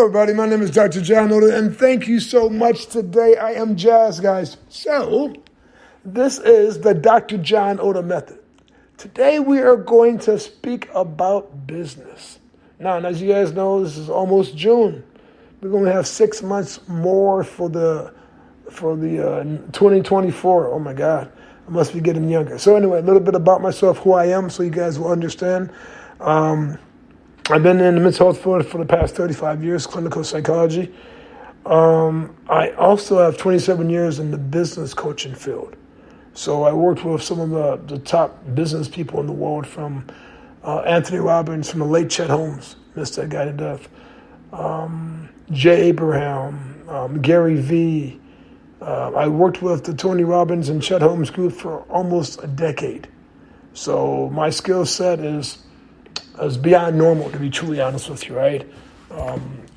Hello, everybody. My name is Dr. John Oda, and thank you so much. Today, I am Jazz, guys. So, this is the Dr. John Oda method. Today, we are going to speak about business. Now, and as you guys know, this is almost June. We're going to have 6 months more for the 2024. Oh my God, I must be getting younger. So anyway, a little bit about myself, who I am, so you guys will understand. I've been in the mental health field for the past 35 years, clinical psychology. I also have 27 years in the business coaching field. So I worked with some of the top business people in the world, from Anthony Robbins, from the late Chet Holmes, missed that guy to death, Jay Abraham, Gary Vee. I worked with the Tony Robbins and Chet Holmes group for almost a decade. So my skill set is beyond normal, to be truly honest with you, right?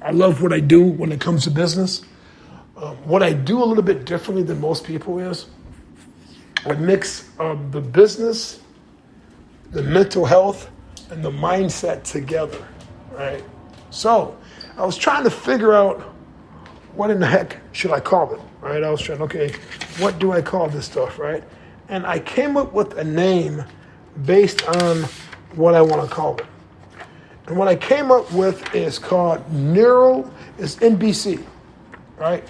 I love what I do when it comes to business. What I do a little bit differently than most people is I mix the business, the mental health, and the mindset together, right? So I was trying to figure out what in the heck should I call it, right? I was trying, okay, what do I call this stuff, right? And I came up with a name based on what I want to call it. And what I came up with is called is NBC, right?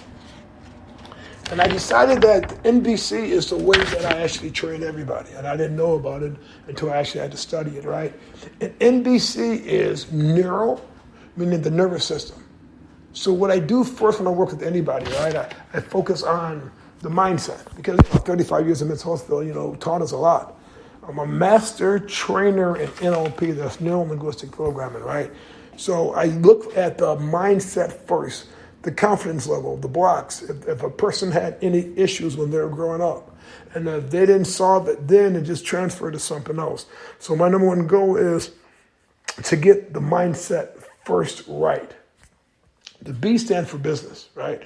And I decided that NBC is the way that I actually train everybody. And I didn't know about it until I actually had to study it, right? And NBC is neural, meaning the nervous system. So what I do first when I work with anybody, right, I focus on the mindset, because 35 years in mental health field, taught us a lot. I'm a master trainer in NLP, that's neuro-linguistic programming, right? So I look at the mindset first, the confidence level, the blocks. If a person had any issues when they were growing up, and if they didn't solve it then, it just transferred to something else. So my number one goal is to get the mindset first right. The B stands for business, right?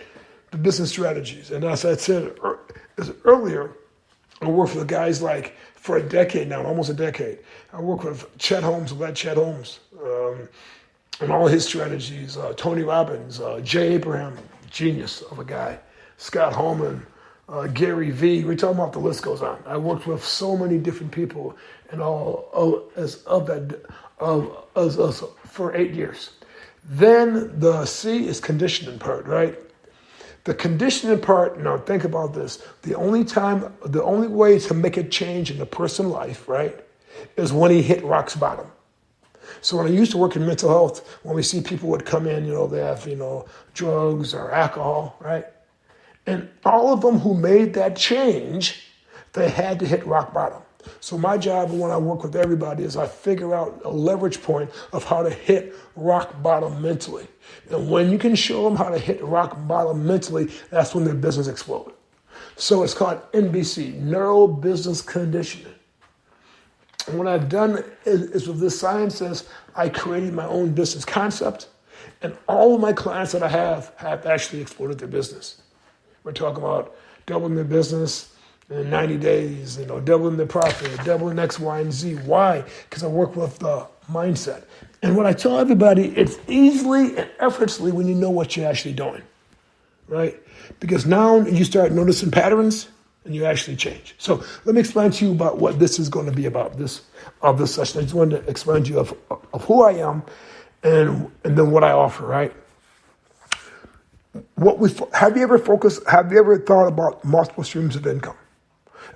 The business strategies. And as I said earlier, I work with guys like, for a decade now, almost a decade. I work with Chet Holmes, and all his strategies. Tony Robbins, Jay Abraham, genius of a guy. Scott Holman, Gary Vee. We're talking about, the list goes on. I worked with so many different people, and for 8 years. Then the C is conditioning part, right? The conditioning part, now think about this. The only way to make a change in a person's life, right, is when he hit rock's bottom. So when I used to work in mental health, when we see people would come in, they have, drugs or alcohol, right? And all of them who made that change, they had to hit rock bottom. So my job when I work with everybody is I figure out a leverage point of how to hit rock bottom mentally. And when you can show them how to hit rock bottom mentally, that's when their business explodes. So it's called NBC, Neuro Business Conditioning. And what I've done is with this science is I created my own business concept, and all of my clients that I have actually exploded their business. We're talking about doubling their business in 90 days, doubling their profit, doubling X, Y, and Z. Why? Because I work with the mindset. And what I tell everybody, it's easily and effortlessly when you know what you're actually doing, right? Because now you start noticing patterns and you actually change. So let me explain to you about what this is going to be about, this session. I just wanted to explain to you of who I am and then what I offer, right? Have you ever thought about multiple streams of income?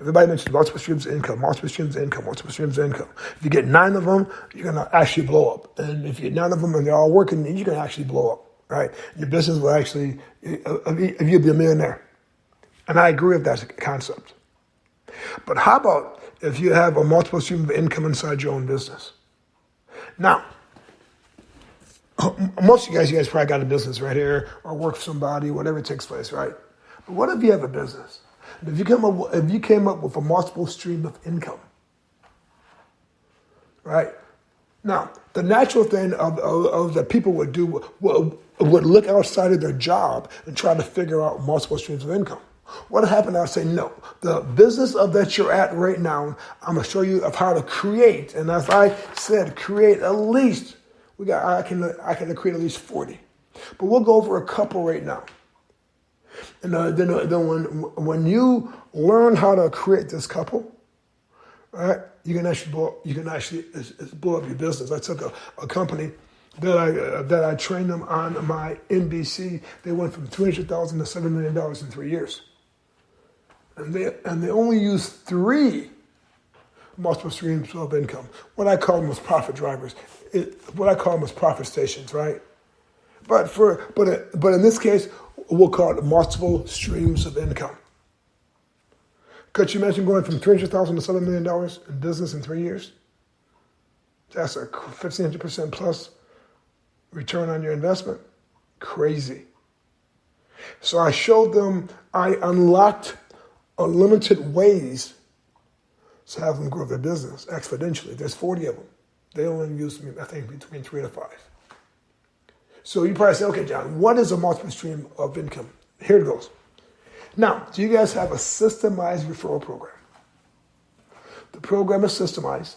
Everybody mentions multiple streams of income, multiple streams of income, multiple streams of income. If you get 9 of them, you're going to actually blow up. And if you get 9 of them and they're all working, then you're going to actually blow up, right? Your business will actually, you'll be a millionaire. And I agree with that concept. But how about if you have a multiple stream of income inside your own business? Now, most of you guys probably got a business right here, or work for somebody, whatever takes place, right? But what if you have a business? If you came up with a multiple stream of income, right? Now, the natural thing of that people would do would look outside of their job and try to figure out multiple streams of income. What happened? I'll say, no, the business that you're at right now, I'm going to show you of how to create. And as I said, create at least, I can create at least 40. But we'll go over a couple right now. And then when you learn how to create this couple, right, you can actually blow up your business. I took a company that I trained them on my NBC. They went from $300,000 to $7 million in 3 years, and they only used 3 multiple streams of income. What I call them was profit drivers. What I call them was profit stations, right? But in this case, we'll call it multiple streams of income. Could you imagine going from $300,000 to $7 million in business in 3 years? That's a 1,500% plus return on your investment. Crazy. So I showed them, I unlocked unlimited ways to have them grow their business exponentially. There's 40 of them. They only use, I think, between 3 to 5. So you probably say, okay, John, what is a multiple stream of income? Here it goes. Now, do you guys have a systemized referral program? The program is systemized,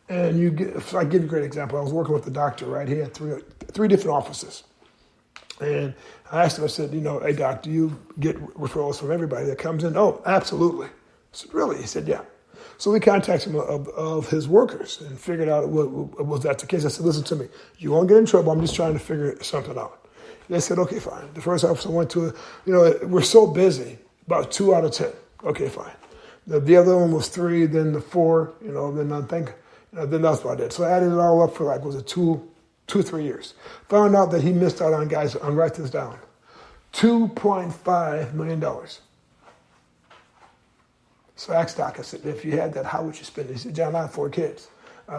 and so I give you a great example. I was working with the doctor, right? He had three different offices. And I asked him, I said, hey, doc, do you get referrals from everybody that comes in? Oh, absolutely. I said, really? He said, yeah. So we contacted him of his workers and figured out was that the case. I said, listen to me. You won't get in trouble. I'm just trying to figure something out. They said, okay, fine. The first officer went to, we're so busy, about 2 out of 10. Okay, fine. The other one was 3, then the 4, then I think, then that's about it. So I added it all up for was it 3 years. Found out that he missed out on guys, I'll write this down, $2.5 million. So I asked Doc, I said, if you had that, how would you spend it? He said, John, I have 4 kids.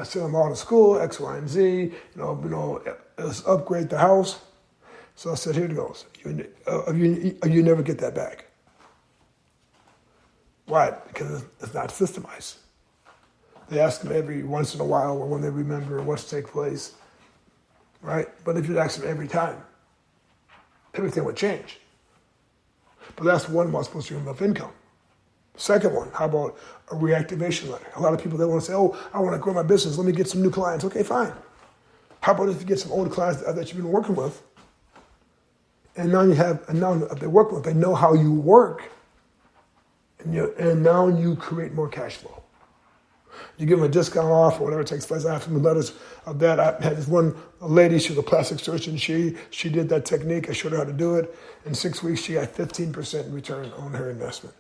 Send them all to school, X, Y, and Z, let's upgrade the house. So I said, here it goes. You never get that back. Why? Because it's not systemized. They ask them every once in a while or when they remember what's take place, right? But if you ask them every time, everything would change. But that's one multiple stream of income. Second one, how about a reactivation letter? A lot of people, they want to say, oh, I want to grow my business. Let me get some new clients. Okay, fine. How about if you get some old clients that you've been working with, and now they're working with, they know how you work, and now you create more cash flow. You give them a discount off or whatever takes place. I have some letters of that. I had this one lady, she was a plastic surgeon. She did that technique. I showed her how to do it. In 6 weeks, she got 15% return on her investment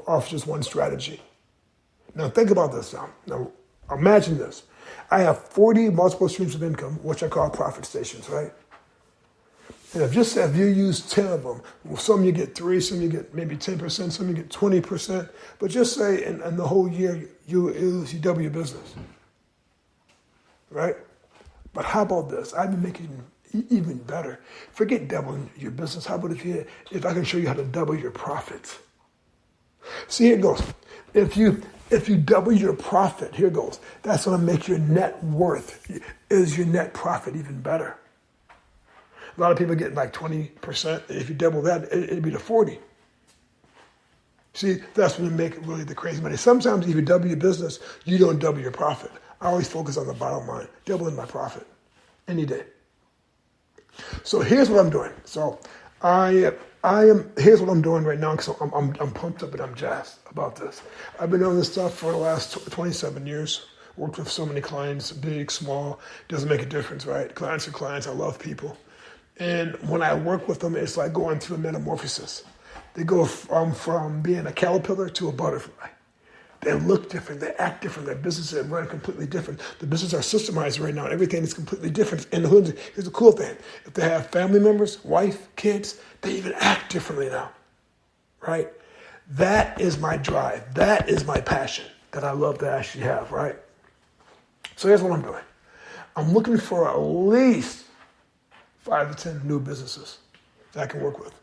off just one strategy. Now think about this now. Now imagine this. I have 40 multiple streams of income, which I call profit stations, right? And if you use 10 of them, some you get 3, some you get maybe 10%, some you get 20%. But just say in the whole year you double your business, right? But how about this? I've been making even better. Forget doubling your business. How about if I can show you how to double your profits? See, here it goes. If you double your profit, here it goes. That's going to make your net worth, is your net profit even better. A lot of people get like 20%. If you double that, it'd be to 40. See, that's when you make really the crazy money. Sometimes if you double your business, you don't double your profit. I always focus on the bottom line, doubling my profit any day. So here's what I'm doing. So here's what I'm doing right now because I'm pumped up and I'm jazzed about this. I've been doing this stuff for the last 27 years. Worked with so many clients, big, small, doesn't make a difference, right? Clients are clients. I love people. And when I work with them, it's like going through a metamorphosis. They go from being a caterpillar to a butterfly. They look different. They act different. Their businesses run completely different. The businesses are systemized right now. Everything is completely different. And here's the cool thing. If they have family members, wife, kids, they even act differently now, right? That is my drive. That is my passion that I love to actually have, right? So here's what I'm doing. I'm looking for at least 5 to 10 new businesses that I can work with.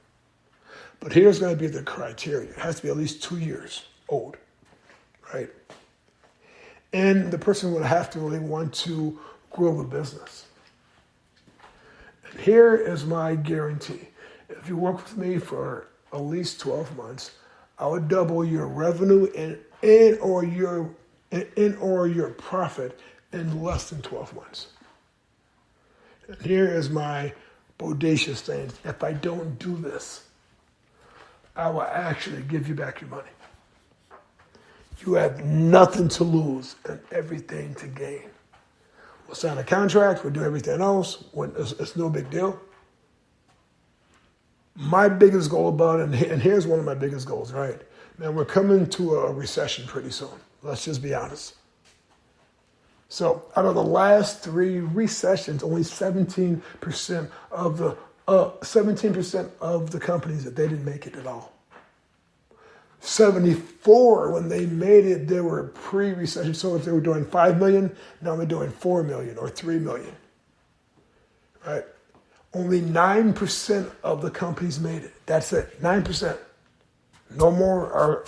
But here's going to be the criteria. It has to be at least 2 years old, right? And the person would have to really want to grow the business. And here is my guarantee. If you work with me for at least 12 months, I would double your revenue and or your profit in less than 12 months. And here is my bodacious things. If I don't do this, I will actually give you back your money. You have nothing to lose and everything to gain. We'll sign a contract, we'll do everything else. It's no big deal. My biggest goal about it, and here's one of my biggest goals, right? Man, we're coming to a recession pretty soon. Let's just be honest. So out of the last 3 recessions, only 17% of the companies that they didn't make it at all. 74 when they made it, they were pre-recession. So if they were doing 5 million, now they're doing 4 million or 3 million. Right? Only 9% of the companies made it. That's it. 9%. No more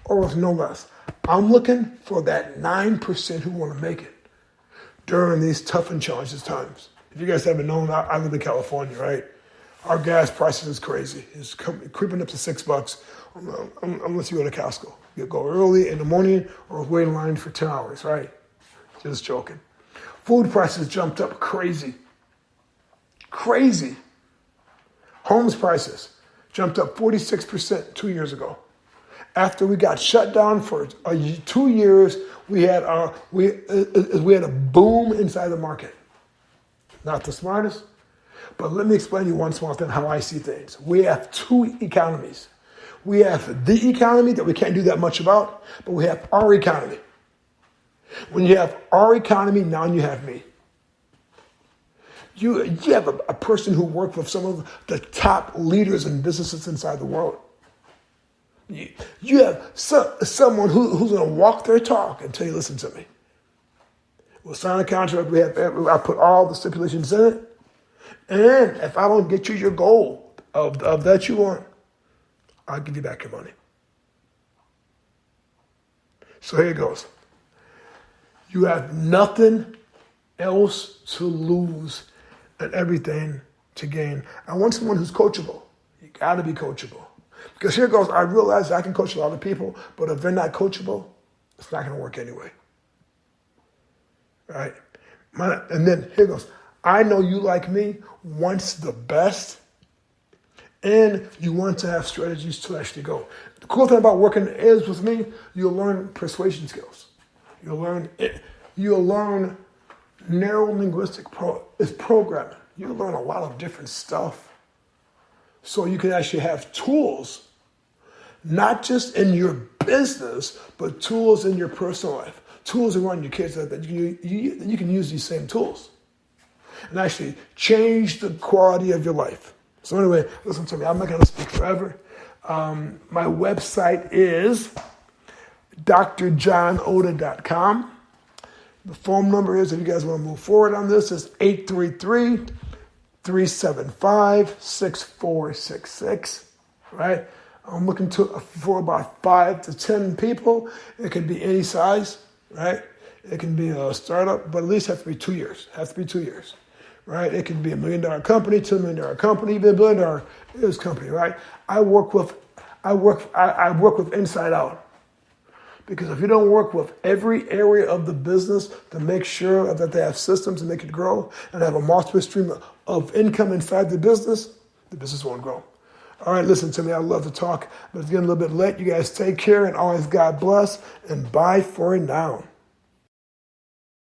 or no less. I'm looking for that 9% who want to make it during these tough and challenging times. If you guys haven't known, I live in California, right? Our gas prices is crazy. It's creeping up to $6 unless you go to Costco. You go early in the morning or wait in line for 10 hours, right? Just joking. Food prices jumped up crazy. Crazy. Homes prices jumped up 46% 2 years ago. After we got shut down for 2 years, we had a boom inside the market. Not the smartest, but let me explain to you one small thing how I see things. We have 2 economies. We have the economy that we can't do that much about, but we have our economy. When you have our economy, now you have me. You have a person who worked with some of the top leaders and businesses inside the world. You have someone who's going to walk their talk and tell you, listen to me. We'll sign a contract. I put all the stipulations in it. And if I don't get you your goal of that you want, I'll give you back your money. So here it goes. You have nothing else to lose and everything to gain. I want someone who's coachable. You got to be coachable. Because here goes, I realize I can coach a lot of people, but if they're not coachable, it's not going to work anyway. Right? And then here goes, I know you like me wants the best, and you want to have strategies to actually go. The cool thing about working is with me, you'll learn persuasion skills. You'll learn narrow linguistic programming. You'll learn a lot of different stuff. So you can actually have tools, not just in your business, but tools in your personal life. Tools around your kids that you can use these same tools and actually change the quality of your life. So anyway, listen to me. I'm not going to speak forever. My website is drjohnoda.com. The phone number is, if you guys want to move forward on this, is 833-375-6466, right? I'm looking for about 5 to 10 people. It can be any size, right? It can be a startup, but at least have to be 2 years. Has to be 2 years, right? It can be $1 million company, $2 million company, even $1 billion company, right? I work with inside out. Because if you don't work with every area of the business to make sure that they have systems to make it grow and have a multiple stream of income inside the business won't grow. All right, listen to me. I love to talk, but it's getting a little bit late. You guys take care and always God bless, and bye for now.